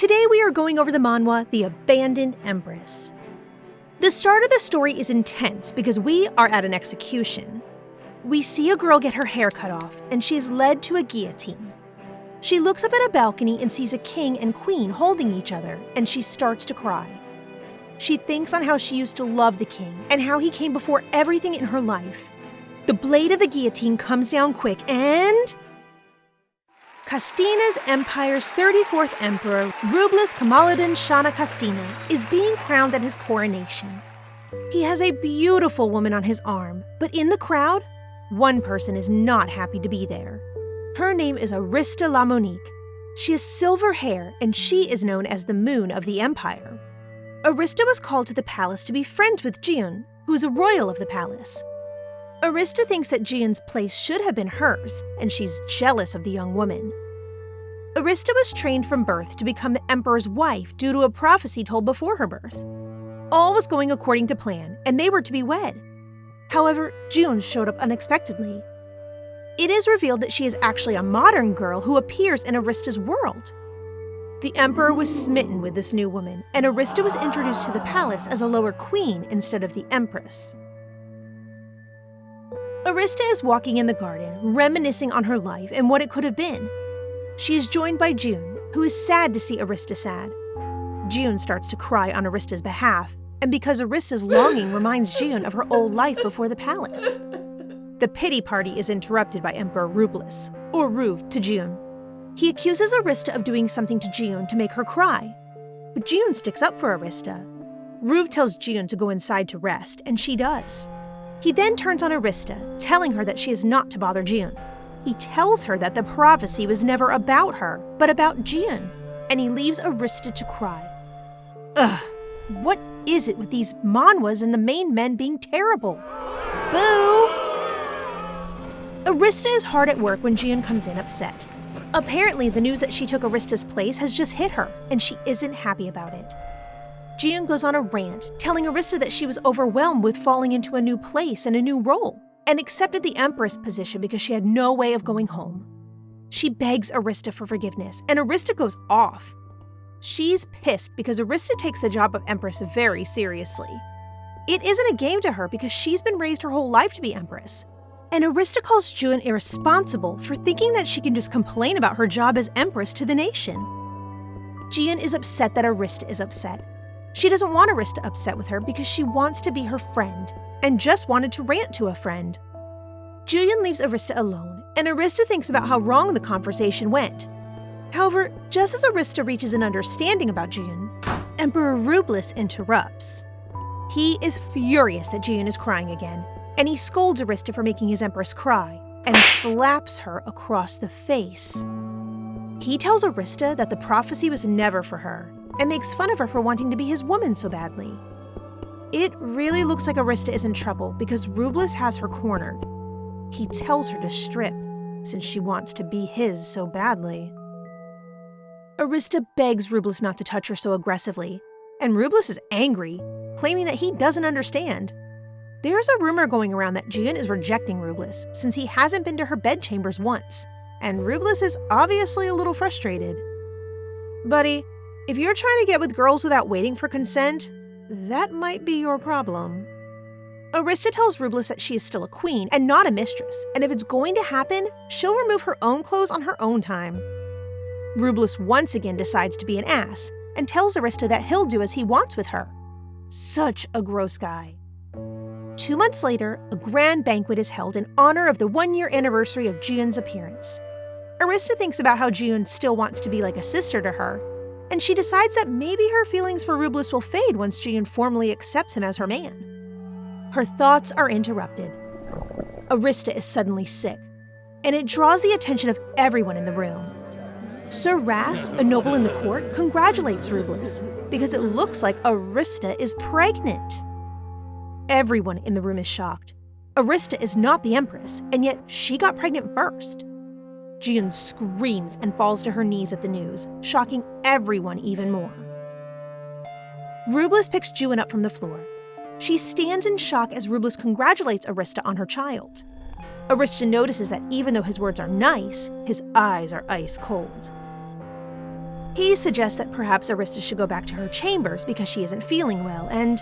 Today we are going over the manhwa, The Abandoned Empress. The start of the story is intense because we are at an execution. We see a girl get her hair cut off, and she is led to a guillotine. She looks up at a balcony and sees a king and queen holding each other, and she starts to cry. She thinks on how she used to love the king and how he came before everything in her life. The blade of the guillotine comes down quick, and Kastina's empire's 34th emperor, Rubles Kamaluddin Shana Kastina, is being crowned at his coronation. He has a beautiful woman on his arm, but in the crowd, one person is not happy to be there. Her name is Aristia La Monique. She has silver hair, and she is known as the Moon of the Empire. Aristia was called to the palace to be friends with Jiun, who is a royal of the palace. Aristia thinks that Jiun's place should have been hers, and she's jealous of the young woman. Aristia was trained from birth to become the emperor's wife due to a prophecy told before her birth. All was going according to plan, and they were to be wed. However, Jiun showed up unexpectedly. It is revealed that she is actually a modern girl who appears in Aristia's world. The emperor was smitten with this new woman, and Aristia was introduced to the palace as a lower queen instead of the empress. Aristia is walking in the garden, reminiscing on her life and what it could have been. She is joined by Jiun, who is sad to see Aristia sad. Jiun starts to cry on Aristia's behalf, and because Aristia's longing reminds Jiun of her old life before the palace. The pity party is interrupted by Emperor Rubles, or Ruv, to Jiun. He accuses Aristia of doing something to Jiun to make her cry, but Jiun sticks up for Aristia. Ruv tells Jiun to go inside to rest, and she does. He then turns on Aristia, telling her that she is not to bother Jiun. He tells her that the prophecy was never about her, but about Jiun, and he leaves Aristia to cry. Ugh, what is it with these manhwas and the main men being terrible? Boo! Aristia is hard at work when Jiun comes in upset. Apparently, the news that she took Aristia's place has just hit her, and she isn't happy about it. Jiun goes on a rant, telling Aristia that she was overwhelmed with falling into a new place and a new role, and accepted the Empress position because she had no way of going home. She begs Aristia for forgiveness, and Aristia goes off. She's pissed because Aristia takes the job of Empress very seriously. It isn't a game to her because she's been raised her whole life to be Empress. And Aristia calls Jiun irresponsible for thinking that she can just complain about her job as Empress to the nation. Jiun is upset that Aristia is upset. She doesn't want Aristia upset with her because she wants to be her friend, and just wanted to rant to a friend. Jiun leaves Aristia alone, and Aristia thinks about how wrong the conversation went. However, just as Aristia reaches an understanding about Jiun, Emperor Rubles interrupts. He is furious that Jiun is crying again, and he scolds Aristia for making his empress cry, and slaps her across the face. He tells Aristia that the prophecy was never for her, and makes fun of her for wanting to be his woman so badly. It really looks like Aristia is in trouble because Rubles has her cornered. He tells her to strip, since she wants to be his so badly. Aristia begs Rubles not to touch her so aggressively, and Rubles is angry, claiming that he doesn't understand. There's a rumor going around that Jiun is rejecting Rubles, since he hasn't been to her bedchambers once, and Rubles is obviously a little frustrated. Buddy, if you're trying to get with girls without waiting for consent, that might be your problem. Aristia tells Rubles that she is still a queen and not a mistress, and if it's going to happen, she'll remove her own clothes on her own time. Rubles once again decides to be an ass, and tells Aristia that he'll do as he wants with her. Such a gross guy. 2 months later, a grand banquet is held in honor of the 1-year anniversary of Jiun's appearance. Aristia thinks about how Jiun still wants to be like a sister to her, and she decides that maybe her feelings for Rubles will fade once Jiun formally accepts him as her man. Her thoughts are interrupted. Aristia is suddenly sick, and it draws the attention of everyone in the room. Sir Ras, a noble in the court, congratulates Rubles because it looks like Aristia is pregnant. Everyone in the room is shocked. Aristia is not the Empress, and yet she got pregnant first. Jiun screams and falls to her knees at the news, shocking everyone even more. Rubles picks Jiun up from the floor. She stands in shock as Rubles congratulates Aristia on her child. Aristia notices that even though his words are nice, his eyes are ice cold. He suggests that perhaps Arista should go back to her chambers because she isn't feeling well, and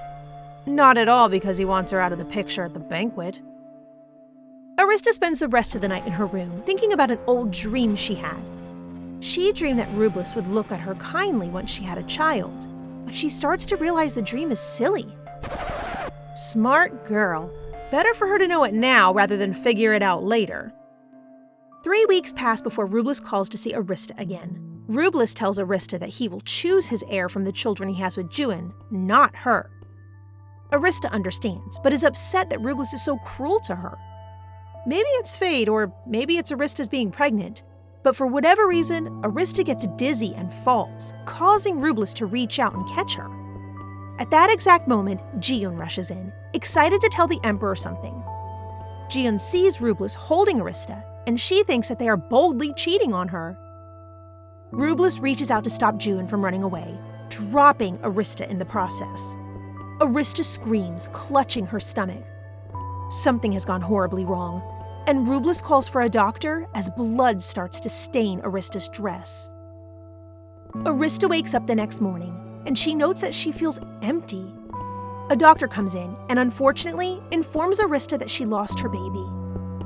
not at all because he wants her out of the picture at the banquet. Arista spends the rest of the night in her room, thinking about an old dream she had. She dreamed that Rubles would look at her kindly once she had a child, but she starts to realize the dream is silly. Smart girl. Better for her to know it now rather than figure it out later. 3 weeks pass before Rubles calls to see Arista again. Rubles tells Arista that he will choose his heir from the children he has with Juin, not her. Arista understands, but is upset that Rubles is so cruel to her. Maybe it's fate, or maybe it's Arista's being pregnant, but for whatever reason, Arista gets dizzy and falls, causing Rubles to reach out and catch her. At that exact moment, Jiun rushes in, excited to tell the Emperor something. Jiun sees Rubles holding Arista, and she thinks that they are boldly cheating on her. Rubles reaches out to stop Jiun from running away, dropping Arista in the process. Arista screams, clutching her stomach. Something has gone horribly wrong, and Rubles calls for a doctor as blood starts to stain Arista's dress. Arista wakes up the next morning, and she notes that she feels empty. A doctor comes in and unfortunately informs Arista that she lost her baby.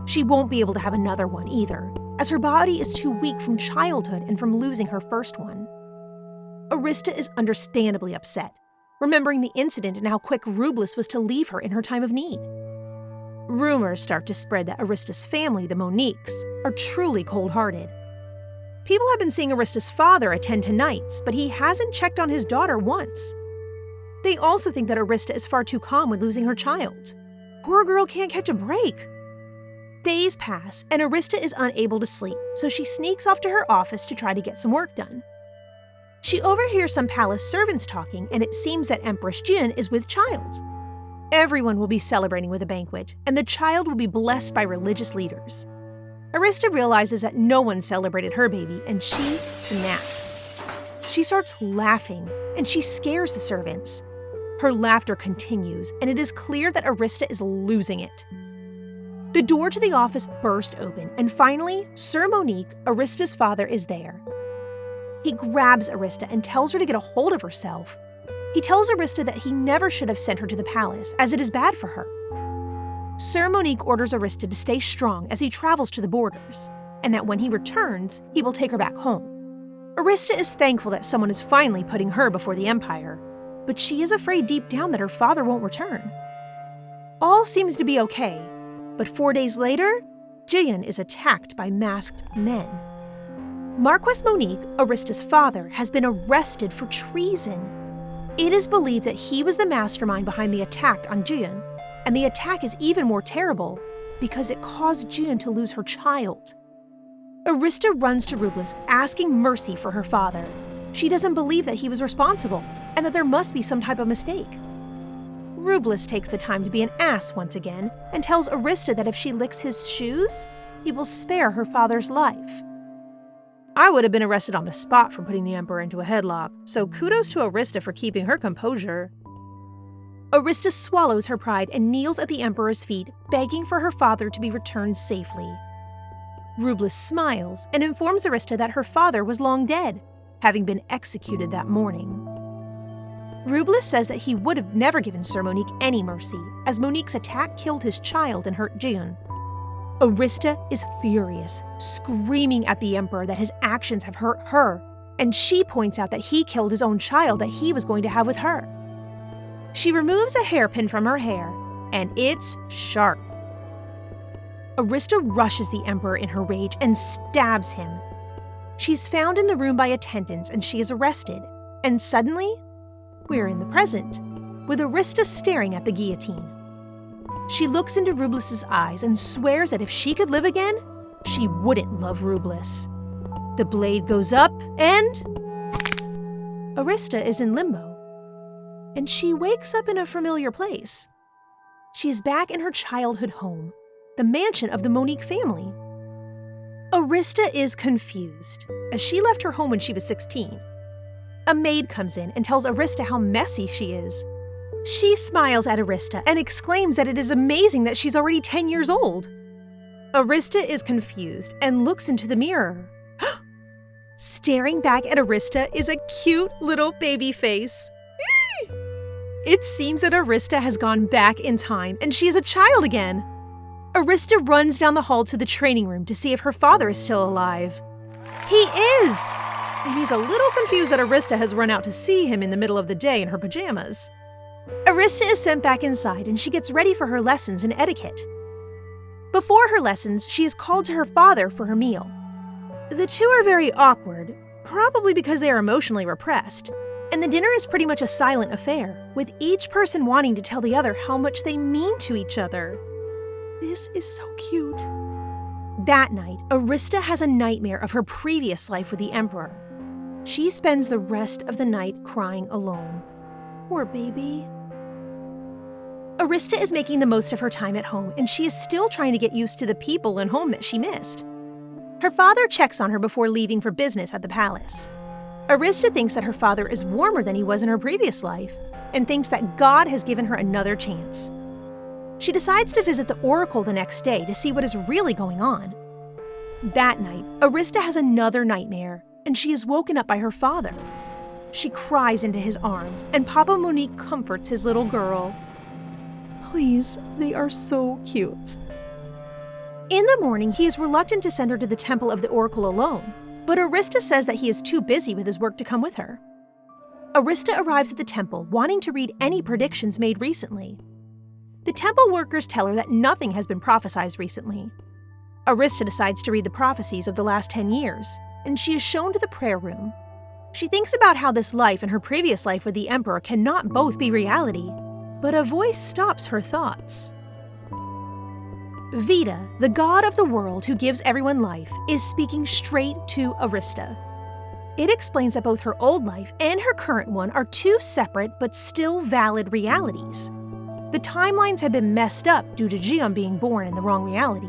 She won't be able to have another one either, as her body is too weak from childhood and from losing her first one. Arista is understandably upset, remembering the incident and how quick Rubles was to leave her in her time of need. Rumors start to spread that Arista's family, the Moniques, are truly cold-hearted. People have been seeing Arista's father attend to nights, but he hasn't checked on his daughter once. They also think that Arista is far too calm when losing her child. Poor girl can't catch a break. Days pass, and Arista is unable to sleep, so she sneaks off to her office to try to get some work done. She overhears some palace servants talking, and it seems that Empress Jin is with child. Everyone will be celebrating with a banquet, and the child will be blessed by religious leaders. Arista realizes that no one celebrated her baby, and she snaps. She starts laughing, and she scares the servants. Her laughter continues, and it is clear that Arista is losing it. The door to the office burst open, and finally, Sir Monique, Arista's father, is there. He grabs Arista and tells her to get a hold of herself. He tells Arista that he never should have sent her to the palace, as it is bad for her. Sir Monique orders Arista to stay strong as he travels to the borders, and that when he returns, he will take her back home. Arista is thankful that someone is finally putting her before the Empire, but she is afraid deep down that her father won't return. All seems to be okay, but 4 days later, Jian is attacked by masked men. Marquis Monique, Arista's father, has been arrested for treason. It is believed that he was the mastermind behind the attack on Jian, and the attack is even more terrible because it caused Jian to lose her child. Arista runs to Rubles asking mercy for her father. She doesn't believe that he was responsible and that there must be some type of mistake. Rubles takes the time to be an ass once again and tells Arista that if she licks his shoes, he will spare her father's life. I would have been arrested on the spot for putting the Emperor into a headlock, so kudos to Arista for keeping her composure. Arista swallows her pride and kneels at the Emperor's feet, begging for her father to be returned safely. Rubles smiles and informs Arista that her father was long dead, having been executed that morning. Rubles says that he would have never given Sir Monique any mercy, as Monique's attack killed his child and hurt Jian. Arista is furious, screaming at the Emperor that his actions have hurt her, and she points out that he killed his own child that he was going to have with her. She removes a hairpin from her hair, and it's sharp. Arista rushes the Emperor in her rage and stabs him. She's found in the room by attendants and she is arrested, and suddenly, we're in the present, with Arista staring at the guillotine. She looks into Rubles' eyes and swears that if she could live again, she wouldn't love Rubles. The blade goes up and Arista is in limbo. And she wakes up in a familiar place. She is back in her childhood home, the mansion of the Monique family. Arista is confused, as she left her home when she was 16. A maid comes in and tells Arista how messy she is. She smiles at Arista and exclaims that it is amazing that she's already 10 years old. Arista is confused and looks into the mirror. Staring back at Arista is a cute little baby face. It seems that Arista has gone back in time and she is a child again. Arista runs down the hall to the training room to see if her father is still alive. He is! And he's a little confused that Arista has run out to see him in the middle of the day in her pajamas. Arista is sent back inside and she gets ready for her lessons in etiquette. Before her lessons, she is called to her father for her meal. The two are very awkward, probably because they are emotionally repressed, and the dinner is pretty much a silent affair, with each person wanting to tell the other how much they mean to each other. This is so cute. That night, Arista has a nightmare of her previous life with the Emperor. She spends the rest of the night crying alone. Poor baby. Arista is making the most of her time at home, and she is still trying to get used to the people and home that she missed. Her father checks on her before leaving for business at the palace. Arista thinks that her father is warmer than he was in her previous life, and thinks that God has given her another chance. She decides to visit the Oracle the next day to see what is really going on. That night, Arista has another nightmare, and she is woken up by her father. She cries into his arms, and Papa Monique comforts his little girl. Please, they are so cute. In the morning, he is reluctant to send her to the Temple of the Oracle alone, but Arista says that he is too busy with his work to come with her. Arista arrives at the temple wanting to read any predictions made recently. The temple workers tell her that nothing has been prophesied recently. Arista decides to read the prophecies of the last 10 years, and she is shown to the prayer room. She thinks about how this life and her previous life with the Emperor cannot both be reality, but a voice stops her thoughts. Veda, the god of the world who gives everyone life, is speaking straight to Arista. It explains that both her old life and her current one are two separate but still valid realities. The timelines have been messed up due to Jiyeon being born in the wrong reality.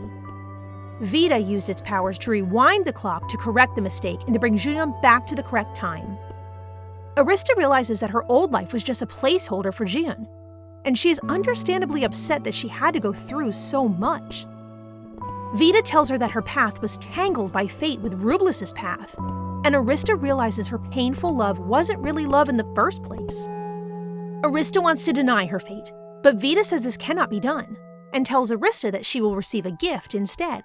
Veda used its powers to rewind the clock to correct the mistake and to bring Jiyeon back to the correct time. Arista realizes that her old life was just a placeholder for Jiyeon, and she is understandably upset that she had to go through so much. Veda tells her that her path was tangled by fate with Rublus's path, and Arista realizes her painful love wasn't really love in the first place. Arista wants to deny her fate, but Veda says this cannot be done, and tells Arista that she will receive a gift instead.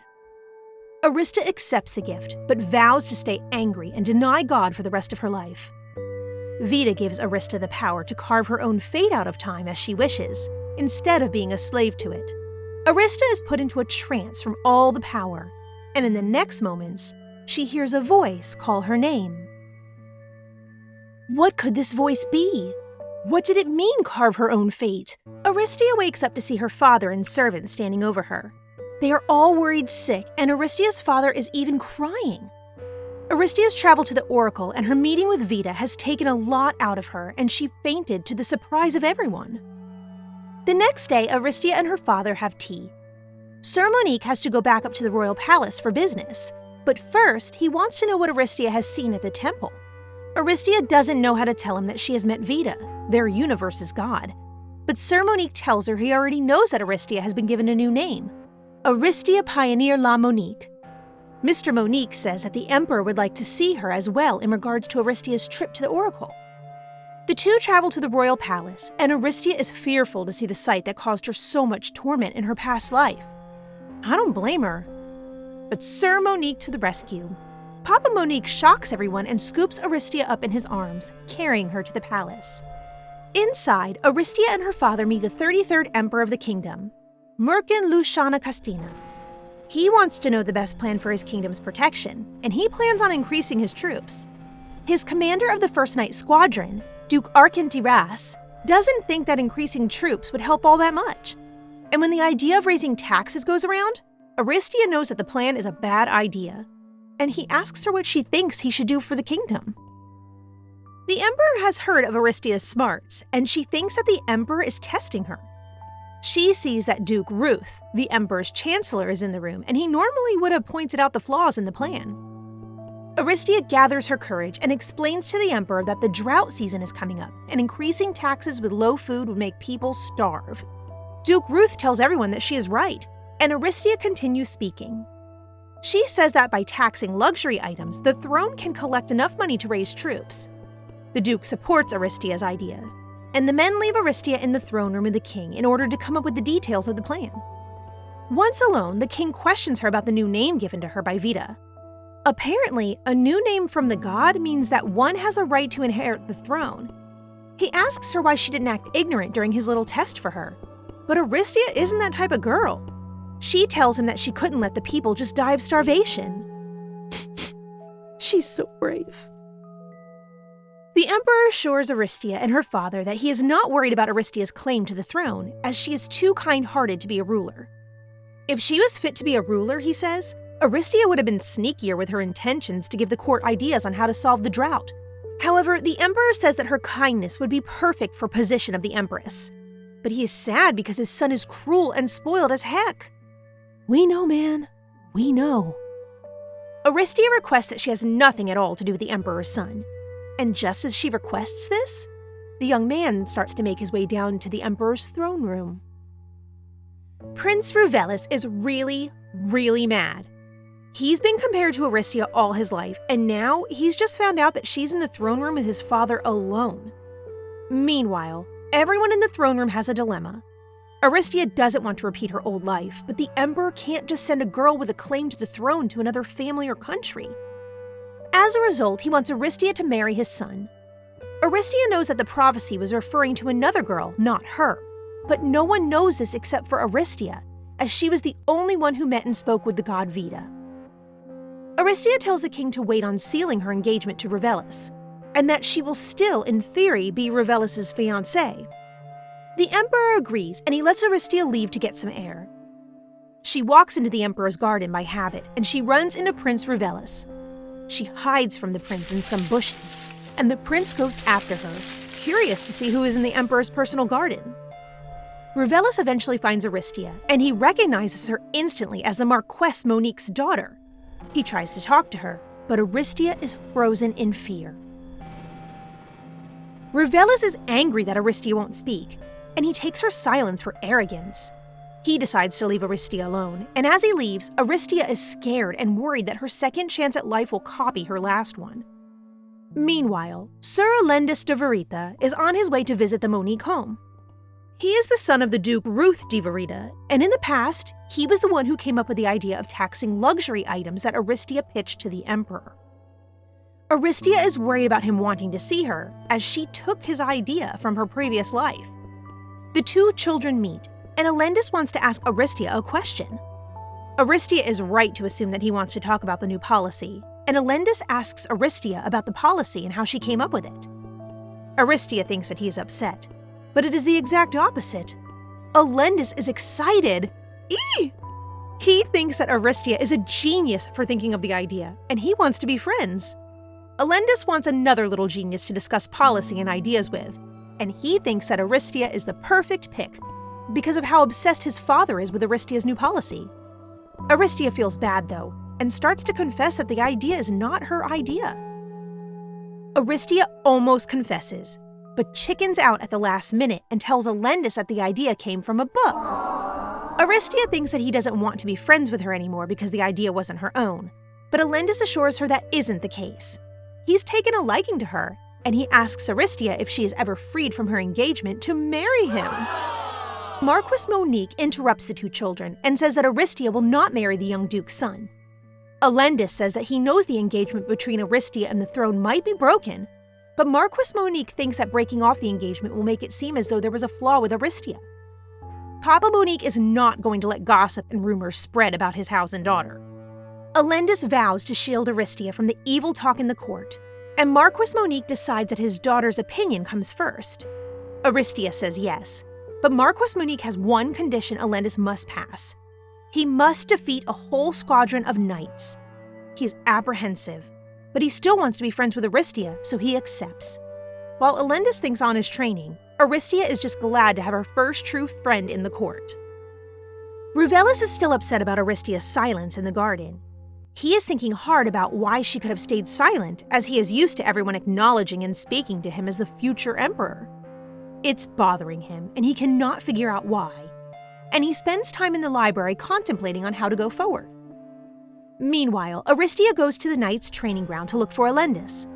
Arista accepts the gift, but vows to stay angry and deny God for the rest of her life. Veda gives Arista the power to carve her own fate out of time as she wishes, instead of being a slave to it. Arista is put into a trance from all the power, and in the next moments, she hears a voice call her name. What could this voice be? What did it mean, carve her own fate? Aristia wakes up to see her father and servants standing over her. They are all worried sick, and Aristia's father is even crying. Aristia's travel to the Oracle and her meeting with Veda has taken a lot out of her, and she fainted to the surprise of everyone. The next day, Aristia and her father have tea. Sir Monique has to go back up to the royal palace for business, but first, he wants to know what Aristia has seen at the temple. Aristia doesn't know how to tell him that she has met Veda, their universe's god. But Sir Monique tells her he already knows that Aristia has been given a new name, Aristia La Monique. Mr. Monique says that the Emperor would like to see her as well in regards to Aristia's trip to the Oracle. The two travel to the royal palace, and Aristia is fearful to see the sight that caused her so much torment in her past life. I don't blame her. But Sir Monique to the rescue. Papa Monique shocks everyone and scoops Aristia up in his arms, carrying her to the palace. Inside, Aristia and her father meet the 33rd Emperor of the kingdom, Merkin Luciana Castina. He wants to know the best plan for his kingdom's protection, and he plans on increasing his troops. His commander of the First Night Squadron, Duke Arkantiras, doesn't think that increasing troops would help all that much. And when the idea of raising taxes goes around, Aristia knows that the plan is a bad idea, and he asks her what she thinks he should do for the kingdom. The Emperor has heard of Aristia's smarts, and she thinks that the Emperor is testing her. She sees that Duke Ruth, the Emperor's chancellor, is in the room, and he normally would have pointed out the flaws in the plan. Aristia gathers her courage and explains to the Emperor that the drought season is coming up, and increasing taxes with low food would make people starve. Duke Ruth tells everyone that she is right, and Aristia continues speaking. She says that by taxing luxury items, the throne can collect enough money to raise troops. The Duke supports Aristia's idea, and the men leave Aristia in the throne room of the king in order to come up with the details of the plan. Once alone, the king questions her about the new name given to her by Veda. Apparently, a new name from the god means that one has a right to inherit the throne. He asks her why she didn't act ignorant during his little test for her. But Aristia isn't that type of girl. She tells him that she couldn't let the people just die of starvation. She's so brave. The emperor assures Aristia and her father that he is not worried about Aristia's claim to the throne, as she is too kind-hearted to be a ruler. If she was fit to be a ruler, he says, Aristia would have been sneakier with her intentions to give the court ideas on how to solve the drought. However, the emperor says that her kindness would be perfect for position of the empress. But he is sad because his son is cruel and spoiled as heck. We know, man. We know. Aristia requests that she has nothing at all to do with the emperor's son. And just as she requests this, the young man starts to make his way down to the emperor's throne room. Prince Ruvelis is really, really mad. He's been compared to Aristia all his life, and now he's just found out that she's in the throne room with his father alone. Meanwhile, everyone in the throne room has a dilemma. Aristia doesn't want to repeat her old life, but the emperor can't just send a girl with a claim to the throne to another family or country. As a result, he wants Aristia to marry his son. Aristia knows that the prophecy was referring to another girl, not her, but no one knows this except for Aristia, as she was the only one who met and spoke with the god Veda. Aristia tells the king to wait on sealing her engagement to Ruvelis, and that she will still, in theory, be Ruvelis' fiancée. The emperor agrees, and he lets Aristia leave to get some air. She walks into the emperor's garden by habit, and she runs into Prince Ruvelis. She hides from the prince in some bushes, and the prince goes after her, curious to see who is in the emperor's personal garden. Ruvelis eventually finds Aristia, and he recognizes her instantly as the Marquess Monique's daughter. He tries to talk to her, but Aristia is frozen in fear. Ruvelis is angry that Aristia won't speak, and he takes her silence for arrogance. He decides to leave Aristia alone, and as he leaves, Aristia is scared and worried that her second chance at life will copy her last one. Meanwhile, Sir Alendis de Verita is on his way to visit the Monique home. He is the son of the Duke Ruth de Verita, and in the past, he was the one who came up with the idea of taxing luxury items that Aristia pitched to the emperor. Aristia is worried about him wanting to see her, as she took his idea from her previous life. The two children meet, and Alendis wants to ask Aristia a question. Aristia is right to assume that he wants to talk about the new policy, and Alendis asks Aristia about the policy and how she came up with it. Aristia thinks that he is upset, but it is the exact opposite. Alendis is excited. Eee! He thinks that Aristia is a genius for thinking of the idea, and he wants to be friends. Alendis wants another little genius to discuss policy and ideas with, and he thinks that Aristia is the perfect pick because of how obsessed his father is with Aristia's new policy. Aristia feels bad, though, and starts to confess that the idea is not her idea. Aristia almost confesses, but chickens out at the last minute and tells Alendis that the idea came from a book. Aristia thinks that he doesn't want to be friends with her anymore because the idea wasn't her own, but Alendis assures her that isn't the case. He's taken a liking to her, and he asks Aristia if she is ever freed from her engagement to marry him. Marquess Monique interrupts the two children and says that Aristia will not marry the young duke's son. Alendis says that he knows the engagement between Aristia and the throne might be broken, but Marquess Monique thinks that breaking off the engagement will make it seem as though there was a flaw with Aristia. Papa Monique is not going to let gossip and rumors spread about his house and daughter. Alendis vows to shield Aristia from the evil talk in the court, and Marquess Monique decides that his daughter's opinion comes first. Aristia says yes, but Marquess Monique has one condition Alendis must pass. He must defeat a whole squadron of knights. He is apprehensive, but he still wants to be friends with Aristia, so he accepts. While Alendis thinks on his training, Aristia is just glad to have her first true friend in the court. Ruvelis is still upset about Aristia's silence in the garden. He is thinking hard about why she could have stayed silent, as he is used to everyone acknowledging and speaking to him as the future emperor. It's bothering him, and he cannot figure out why. And he spends time in the library contemplating on how to go forward. Meanwhile, Aristia goes to the knight's training ground to look for Elendis.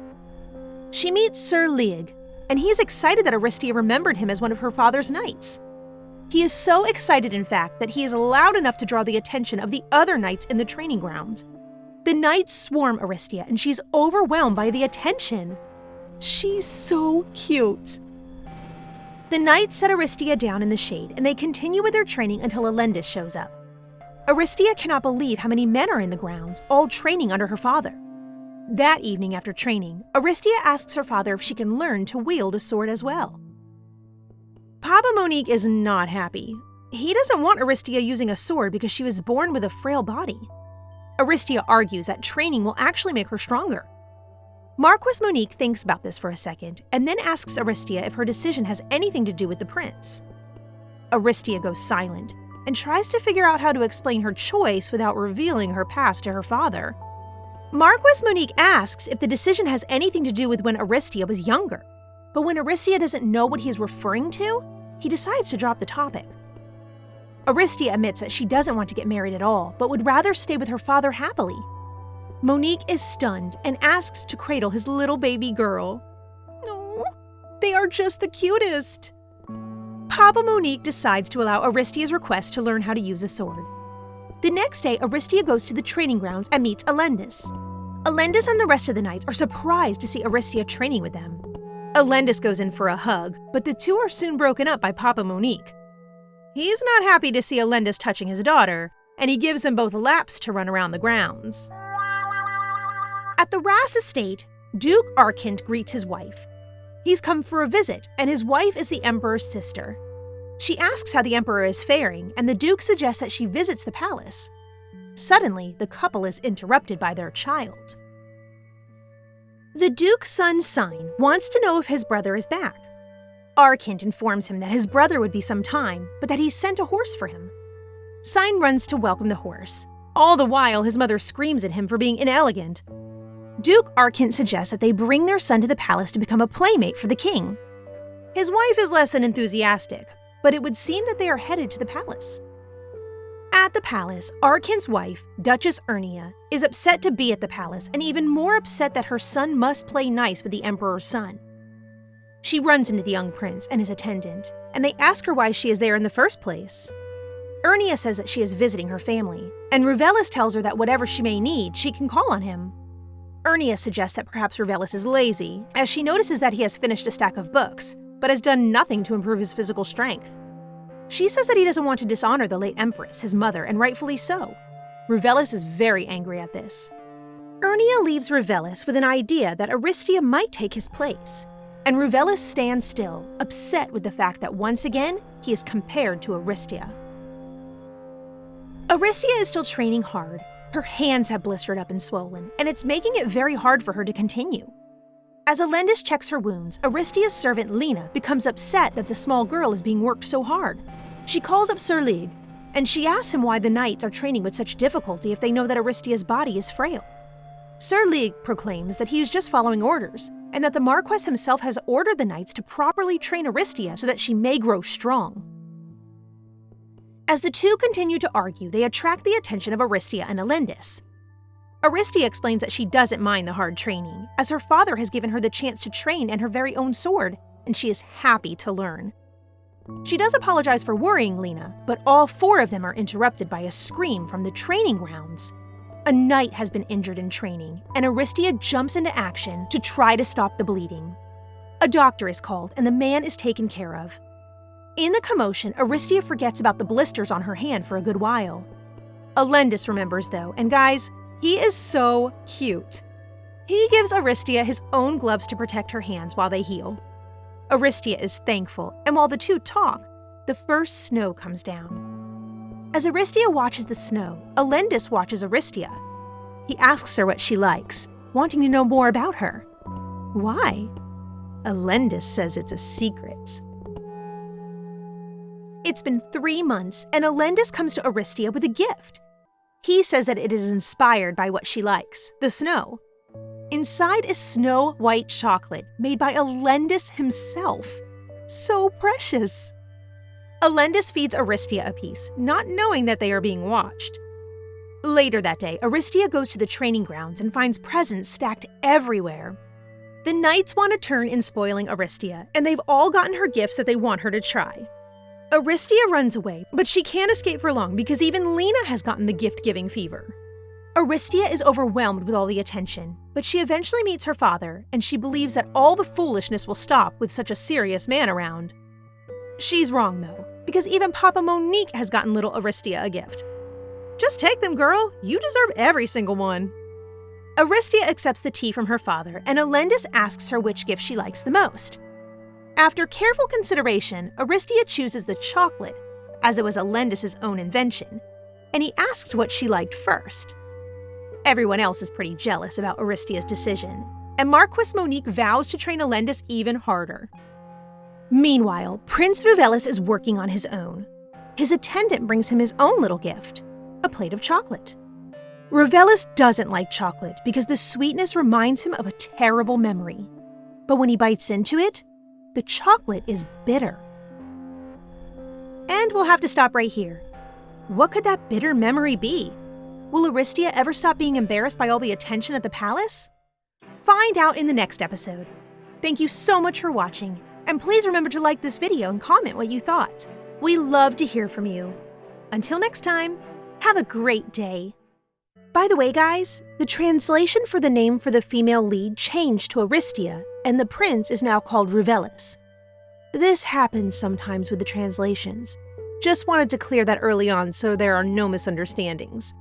She meets Sir Lieg, and he is excited that Aristia remembered him as one of her father's knights. He is so excited, in fact, that he is loud enough to draw the attention of the other knights in the training ground. The knights swarm Aristia, and she's overwhelmed by the attention. She's so cute. The knights set Aristia down in the shade, and they continue with their training until Elendis shows up. Aristia cannot believe how many men are in the grounds, all training under her father. That evening after training, Aristia asks her father if she can learn to wield a sword as well. Papa Monique is not happy. He doesn't want Aristia using a sword because she was born with a frail body. Aristia argues that training will actually make her stronger. Marquis Monique thinks about this for a second and then asks Aristia if her decision has anything to do with the prince. Aristia goes silent and tries to figure out how to explain her choice without revealing her past to her father. Marquis Monique asks if the decision has anything to do with when Aristia was younger, but when Aristia doesn't know what he is referring to, he decides to drop the topic. Aristia admits that she doesn't want to get married at all, but would rather stay with her father happily. Monique is stunned and asks to cradle his little baby girl. Oh, they are just the cutest. Papa Monique decides to allow Aristia's request to learn how to use a sword. The next day, Aristia goes to the training grounds and meets Elendis. Elendis and the rest of the knights are surprised to see Aristia training with them. Elendis goes in for a hug, but the two are soon broken up by Papa Monique. He's not happy to see Elendis touching his daughter, and he gives them both laps to run around the grounds. At the Ras estate, Duke Arkent greets his wife. He's come for a visit, and his wife is the Emperor's sister. She asks how the Emperor is faring, and the Duke suggests that she visits the palace. Suddenly, the couple is interrupted by their child. The Duke's son, Sign, wants to know if his brother is back. Arkent informs him that his brother would be some time, but that he's sent a horse for him. Sign runs to welcome the horse. All the while, his mother screams at him for being inelegant. Duke Arkent suggests that they bring their son to the palace to become a playmate for the king. His wife is less than enthusiastic, but it would seem that they are headed to the palace. At the palace, Arkent's wife, Duchess Ernia, is upset to be at the palace and even more upset that her son must play nice with the Emperor's son. She runs into the young prince and his attendant, and they ask her why she is there in the first place. Ernia says that she is visiting her family, and Ruvelis tells her that whatever she may need, she can call on him. Ernia suggests that perhaps Ruvelis is lazy, as she notices that he has finished a stack of books, but has done nothing to improve his physical strength. She says that he doesn't want to dishonor the late Empress, his mother, and rightfully so. Ruvelis is very angry at this. Ernia leaves Ruvelis with an idea that Aristia might take his place, and Ruvelis stands still, upset with the fact that once again, he is compared to Aristia. Aristia is still training hard. Her hands have blistered up and swollen, and it's making it very hard for her to continue. As Elendis checks her wounds, Aristia's servant Lena becomes upset that the small girl is being worked so hard. She calls up Sir Lieg, and she asks him why the knights are training with such difficulty if they know that Aristia's body is frail. Sir Lieg proclaims that he is just following orders, and that the Marquess himself has ordered the knights to properly train Aristia so that she may grow strong. As the two continue to argue, they attract the attention of Aristia and Elendis. Aristia explains that she doesn't mind the hard training, as her father has given her the chance to train and her very own sword, and she is happy to learn. She does apologize for worrying Lena, but all four of them are interrupted by a scream from the training grounds. A knight has been injured in training, and Aristia jumps into action to try to stop the bleeding. A doctor is called, and the man is taken care of. In the commotion, Aristia forgets about the blisters on her hand for a good while. Elendis remembers, though, and guys, he is so cute. He gives Aristia his own gloves to protect her hands while they heal. Aristia is thankful, and while the two talk, the first snow comes down. As Aristia watches the snow, Elendis watches Aristia. He asks her what she likes, wanting to know more about her. Why? Elendis says it's a secret. It's been 3 months, and Elendis comes to Aristia with a gift. He says that it is inspired by what she likes, the snow. Inside is snow white chocolate made by Elendis himself. So precious. Elendis feeds Aristia a piece, not knowing that they are being watched. Later that day, Aristia goes to the training grounds and finds presents stacked everywhere. The knights want to turn in spoiling Aristia, and they've all gotten her gifts that they want her to try. Aristia runs away, but she can't escape for long because even Lena has gotten the gift-giving fever. Aristia is overwhelmed with all the attention, but she eventually meets her father, and she believes that all the foolishness will stop with such a serious man around. She's wrong, though, because even Papa Monique has gotten little Aristia a gift. Just take them, girl. You deserve every single one. Aristia accepts the tea from her father, and Elendis asks her which gift she likes the most. After careful consideration, Aristia chooses the chocolate, as it was Elendis' own invention, and he asks what she liked first. Everyone else is pretty jealous about Aristia's decision, and Marquis Monique vows to train Elendis even harder. Meanwhile, Prince Revelis is working on his own. His attendant brings him his own little gift, a plate of chocolate. Revelis doesn't like chocolate because the sweetness reminds him of a terrible memory. But when he bites into it, the chocolate is bitter. And we'll have to stop right here. What could that bitter memory be? Will Aristia ever stop being embarrassed by all the attention at the palace? Find out in the next episode. Thank you so much for watching, and please remember to like this video and comment what you thought. We love to hear from you. Until next time, have a great day. By the way, guys, the translation for the name for the female lead changed to Aristia, and the prince is now called Revelis. This happens sometimes with the translations. Just wanted to clear that early on so there are no misunderstandings.